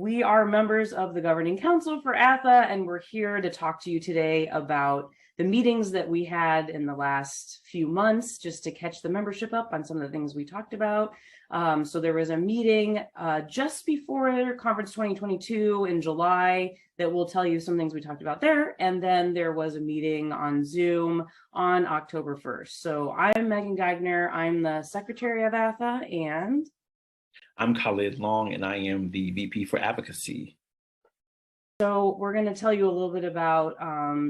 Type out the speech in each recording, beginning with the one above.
We are members of the Governing Council for ATHE, and we're here to talk to you today about the meetings that we had in the last few months, just to catch the membership up on some of the things we talked about. So there was a meeting just before Conference 2022 in July that will tell you some things we talked about there. And then there was a meeting on Zoom on October 1st. So I'm Megan Geiger. I'm the Secretary of ATHE, and I'm Khalid Long, and I am the VP for Advocacy. So we're going to tell you a little bit about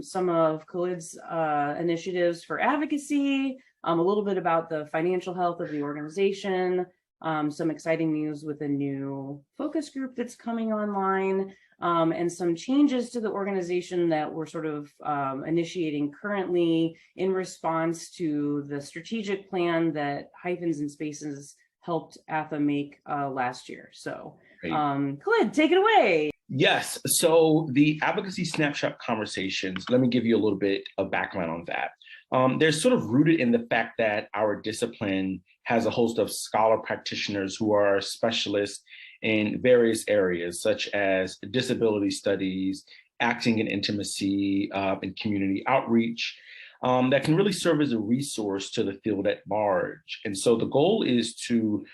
some of Khalid's initiatives for advocacy, a little bit about the financial health of the organization, some exciting news with a new focus group that's coming online, and some changes to the organization that we're sort of initiating currently in response to the strategic plan that Hyphens and Spaces helped ATHE make last year. So Khalid, take it away. Yes, so the Advocacy Snapshot Conversations, let me give you a little bit of background on that. They're sort of rooted in the fact that our discipline has a host of scholar practitioners who are specialists in various areas, such as disability studies, acting and intimacy, and community outreach, that can really serve as a resource to the field at large. And so the goal is to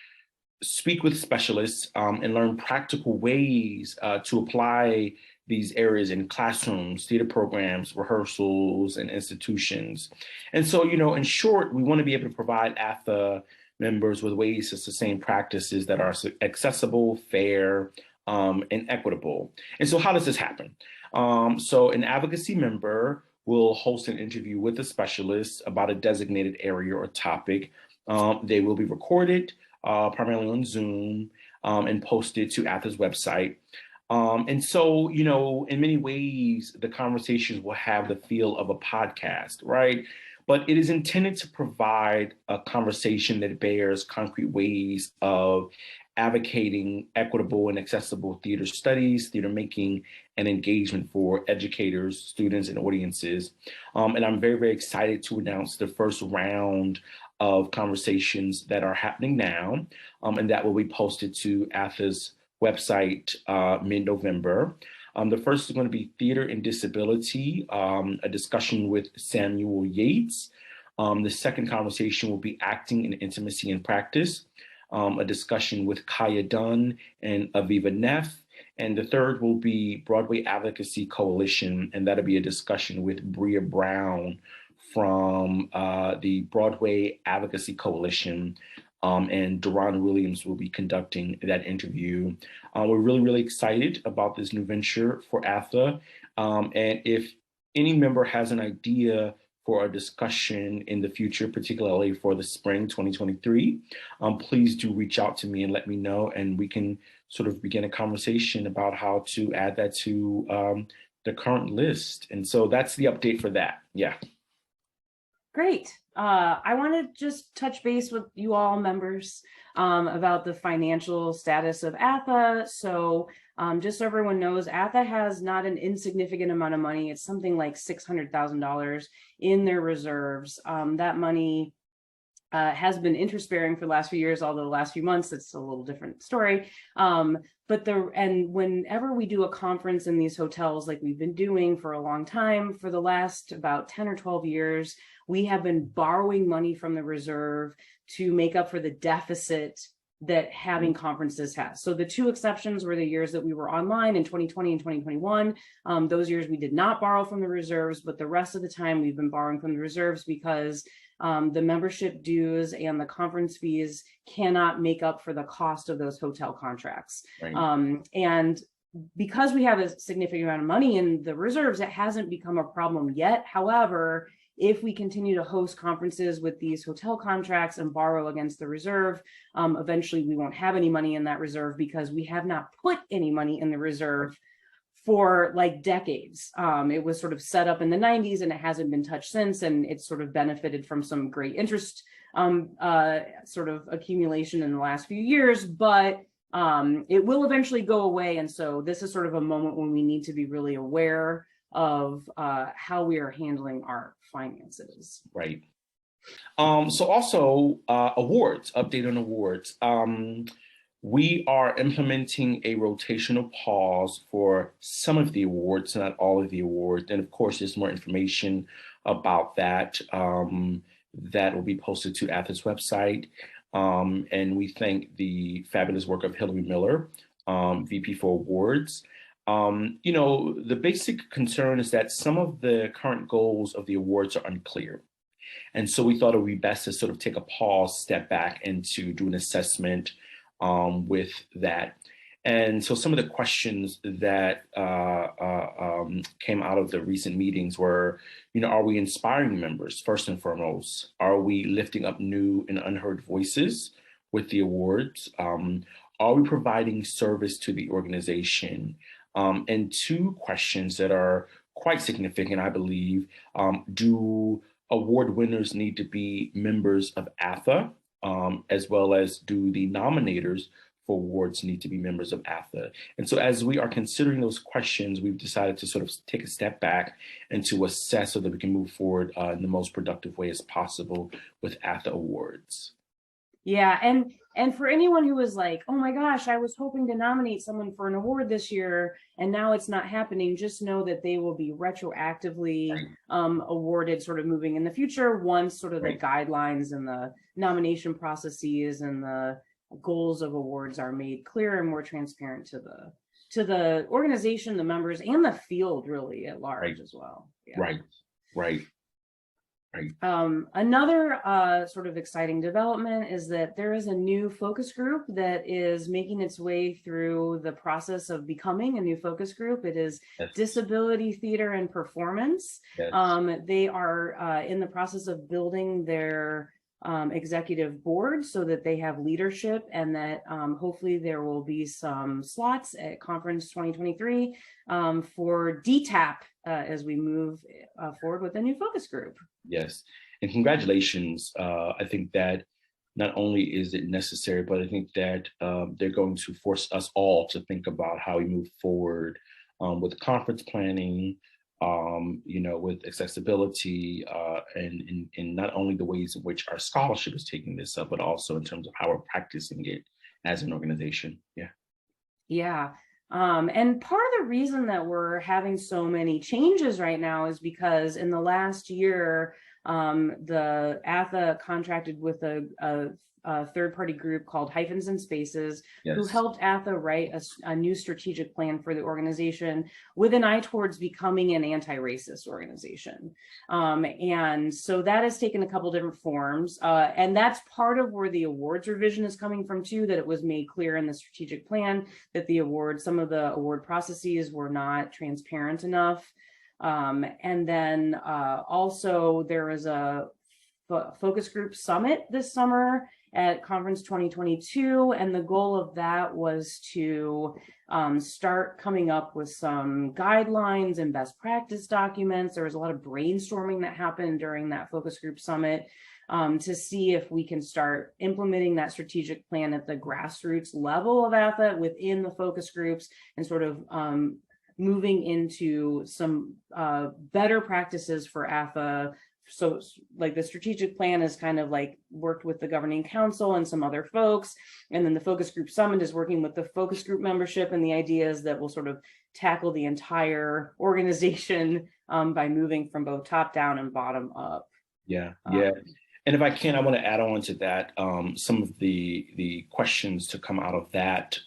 speak with specialists and learn practical ways to apply these areas in classrooms, theater programs, rehearsals, and institutions. And so, in short, we want to be able to provide ATHE members with ways to sustain practices that are accessible, fair, and equitable. And so how does this happen? So an advocacy member will host an interview with a specialist about a designated area or topic. They will be recorded, primarily on Zoom, and posted to ATHE's website. And so, in many ways, the conversations will have the feel of a podcast, right? But it is intended to provide a conversation that bears concrete ways of advocating equitable and accessible theater studies, theater making, and engagement for educators, students, and audiences. And I'm very, very excited to announce the first round of conversations that are happening now, and that will be posted to ATHE's website mid-November. The first is going to be Theater and Disability, a discussion with Samuel Yates. The second conversation will be Acting and Intimacy in Practice, a discussion with Kaya Dunn and Aviva Neff. And the third will be Broadway Advocacy Coalition, and that'll be a discussion with Bria Brown from the Broadway Advocacy Coalition, and Duran Williams will be conducting that interview. We're really, really excited about this new venture for ATHE. And if any member has an idea for a discussion in the future, particularly for the spring 2023, please do reach out to me and let me know, and we can sort of begin a conversation about how to add that to the current list. And so that's the update for that. Yeah. Great. I want to just touch base with you all members about the financial status of ATHE. So just so everyone knows, ATHE has not an insignificant amount of money. It's something like $600,000 in their reserves. That money has been interest bearing for the last few years, although the last few months, it's a little different story. And whenever we do a conference in these hotels, like we've been doing for a long time, for the last about 10 or 12 years, we have been borrowing money from the reserve to make up for the deficit that having conferences has. So the two exceptions were the years that we were online in 2020 and 2021. Those years we did not borrow from the reserves, but the rest of the time we've been borrowing from the reserves because the membership dues and the conference fees cannot make up for the cost of those hotel contracts. Right. And because we have a significant amount of money in the reserves, it hasn't become a problem yet. However, if we continue to host conferences with these hotel contracts and borrow against the reserve, eventually we won't have any money in that reserve because we have not put any money in the reserve for like decades. It was sort of set up in the 90s and it hasn't been touched since, and it's sort of benefited from some great interest sort of accumulation in the last few years, but it will eventually go away. And so this is sort of a moment when we need to be really aware of how we are handling our finances. Right. So also awards, update on awards. We are implementing a rotational pause for some of the awards, not all of the awards. And of course, there's more information about that that will be posted to ATHE's website. And we thank the fabulous work of Hillary Miller, VP for Awards. The basic concern is that some of the current goals of the awards are unclear. And so we thought it would be best to sort of take a pause, step back, and to do an assessment with that. And so some of the questions that came out of the recent meetings were, are we inspiring members first and foremost? Are we lifting up new and unheard voices with the awards? Are we providing service to the organization? And two questions that are quite significant, I believe, do award winners need to be members of ATHE, as well as do the nominators for awards need to be members of ATHE? And so as we are considering those questions, we've decided to sort of take a step back and to assess so that we can move forward in the most productive way as possible with ATHE awards. Yeah, and for anyone who was like, oh my gosh, I was hoping to nominate someone for an award this year and now it's not happening, just know that they will be retroactively awarded sort of moving in the future once sort of the guidelines and the nomination processes and the goals of awards are made clear and more transparent to the organization, the members, and the field really at large as well. Yeah. Right. Another sort of exciting development is that there is a new focus group that is making its way through the process of becoming a new focus group. It is Disability Theater and Performance. They are in the process of building their executive board so that they have leadership, and that hopefully there will be some slots at Conference 2023 for DTAP as we move forward with a new focus group. Yes, and congratulations. I think that not only is it necessary, but I think that they're going to force us all to think about how we move forward with conference planning, with accessibility, and in not only the ways in which our scholarship is taking this up, but also in terms of how we're practicing it as an organization. Yeah. And part of the reason that we're having so many changes right now is because in the last year, the ATHE contracted with a third-party group called Hyphens and Spaces, who helped ATHE write a new strategic plan for the organization with an eye towards becoming an anti-racist organization. And so that has taken a couple different forms. And that's part of where the awards revision is coming from too, that it was made clear in the strategic plan that some of the award processes were not transparent enough. And then also there is a focus group summit this summer at Conference 2022, and the goal of that was to start coming up with some guidelines and best practice documents. There was a lot of brainstorming that happened during that focus group summit to see if we can start implementing that strategic plan at the grassroots level of ATHE within the focus groups, and sort of moving into some better practices for ATHE. So like the strategic plan is kind of like worked with the governing council and some other folks. And then the focus group summit is working with the focus group membership and the ideas that will sort of tackle the entire organization by moving from both top down and bottom up. Yeah. And if I can, I want to add on to that some of the questions to come out of that.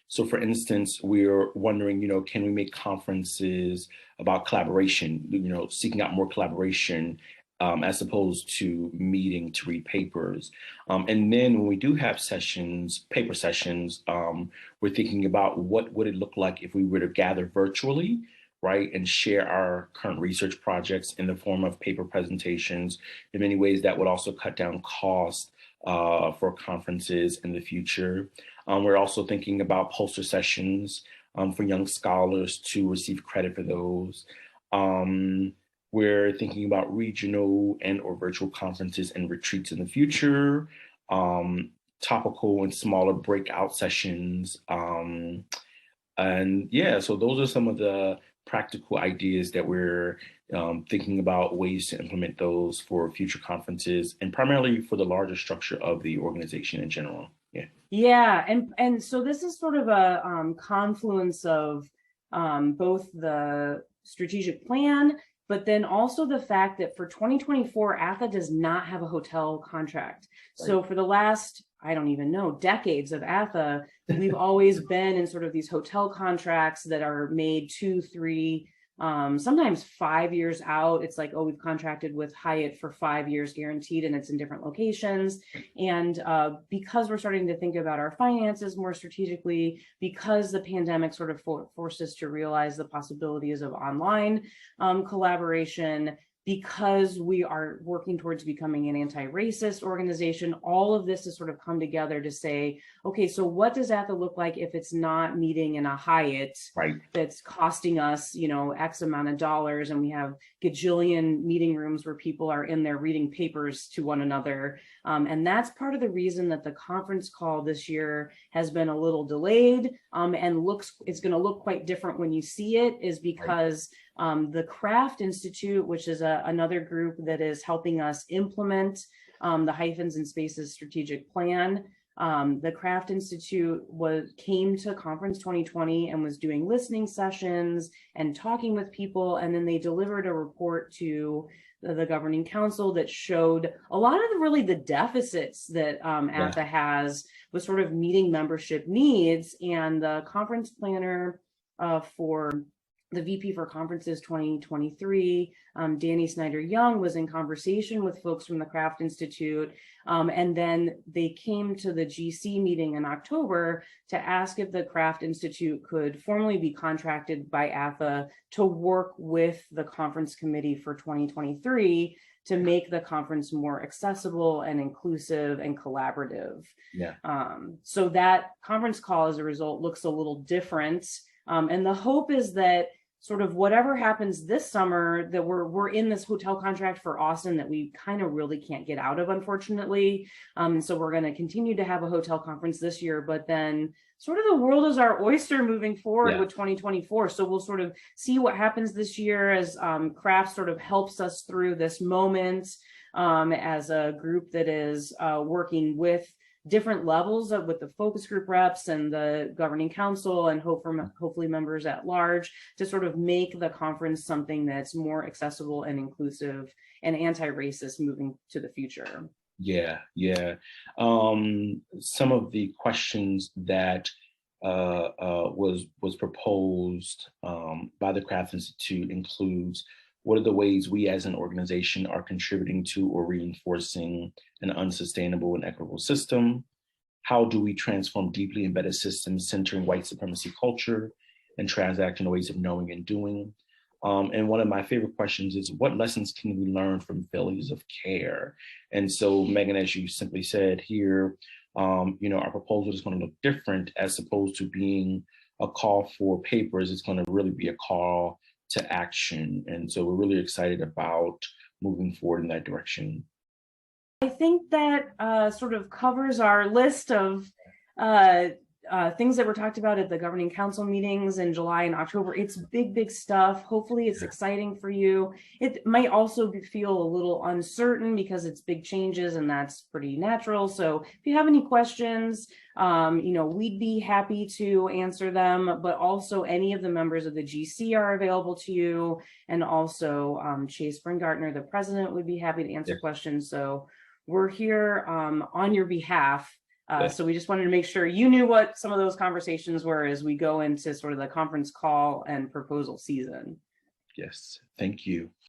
So for instance, we're wondering, can we make conferences about collaboration, seeking out more collaboration as opposed to meeting to read papers. And then when we do have paper sessions, we're thinking about what would it look like if we were to gather virtually, right, and share our current research projects in the form of paper presentations. In many ways, that would also cut down costs for conferences in the future. We're also thinking about poster sessions for young scholars to receive credit for those. We're thinking about regional and or virtual conferences and retreats in the future, topical and smaller breakout sessions. And yeah, so those are some of the practical ideas that we're thinking about ways to implement those for future conferences and primarily for the larger structure of the organization in general. Yeah. Yeah, and so this is sort of a confluence of both the strategic plan, but then also the fact that for 2024, ATHE does not have a hotel contract. Right. So for the last, I don't even know, decades of ATHE, we've always been in sort of these hotel contracts that are made 2, 3, sometimes 5 years out. It's like, oh, we've contracted with Hyatt for 5 years guaranteed, and it's in different locations. And because we're starting to think about our finances more strategically, because the pandemic sort of forced us to realize the possibilities of online collaboration, because we are working towards becoming an anti-racist organization, all of this has sort of come together to say, okay, so what does ATHE look like if it's not meeting in a Hyatt that's costing us, X amount of dollars, and we have gajillion meeting rooms where people are in there reading papers to one another. And that's part of the reason that the conference call this year has been a little delayed and it's going to look quite different when you see it, is because the Craft Institute, which is another group that is helping us implement the Hyphens and Spaces strategic plan. The Craft Institute came to Conference 2020 and was doing listening sessions and talking with people, and then they delivered a report to the governing council that showed a lot of the deficits that ATHE has with sort of meeting membership needs. And the conference planner for the VP for Conferences 2023, Danny Snyder-Young, was in conversation with folks from the Craft Institute. And then they came to the GC meeting in October to ask if the Craft Institute could formally be contracted by ATHE to work with the conference committee for 2023 to make the conference more accessible and inclusive and collaborative. Yeah. So that conference call, as a result, looks a little different. And the hope is that sort of whatever happens this summer, that we're in this hotel contract for Austin that we kind of really can't get out of, unfortunately. So we're going to continue to have a hotel conference this year, but then sort of the world is our oyster moving forward with 2024. So we'll sort of see what happens this year as Craft sort of helps us through this moment as a group that is working with different levels with the focus group reps and the governing council and hopefully members at large to sort of make the conference something that's more accessible and inclusive and anti-racist moving to the future. Yeah. Some of the questions that was proposed by the Craft Institute includes: what are the ways we as an organization are contributing to or reinforcing an unsustainable and equitable system? How do we transform deeply embedded systems centering white supremacy culture and transactional ways of knowing and doing? And one of my favorite questions is, what lessons can we learn from failures of care? And so, Megan, as you simply said here, our proposal is going to look different as opposed to being a call for papers. It's going to really be a call to action. And so we're really excited about moving forward in that direction. I think that sort of covers our list of things that were talked about at the governing council meetings in July and October. It's big stuff. Hopefully it's exciting for you. It might also feel a little uncertain because it's big changes, and that's pretty natural. So if you have any questions, we'd be happy to answer them, but also any of the members of the GC are available to you. And also Chase Bringartner, the president, would be happy to answer questions. So we're here on your behalf. So we just wanted to make sure you knew what some of those conversations were as we go into sort of the conference call and proposal season. Yes, thank you.